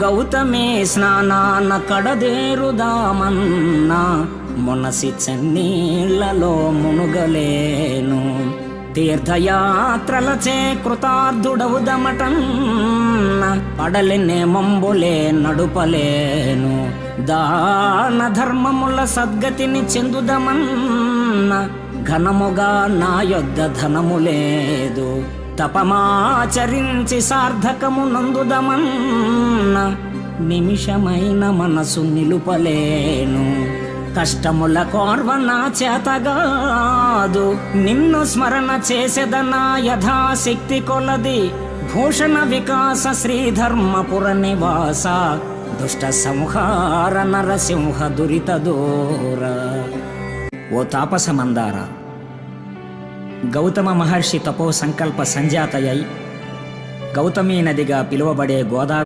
గౌతమి స్నానాన కడదేరుదామన్న మునసి చెన్నీళ్లలో మునుగలేను. తీర్థయాత్రలచే కృతార్థుడవుదమటన్న పడలినే మంబులే నడుపలేను. దాన ధర్మముల సద్గతిని చెందుదమన్న ఘనముగా నా యొద్ద ధనము లేదు. తపమాచరించి సార్థకము నందుదమన్న నిమిషమైన మనసు నిలుపలేను. కష్టముల కోర్వ నా చేతగాదు, నిన్ను స్మరణ చేసేదనా యథాశక్తి కొలది. భూషణ వికాస శ్రీధర్మపుర నివాస దుష్ట సంహార నరసింహ దురిత దూర. ఓ తాపస మందార, గౌతమ మహర్షి తపో సంకల్ప సంజాతయై గౌతమీ నదిగా పిలువబడే గోదావరి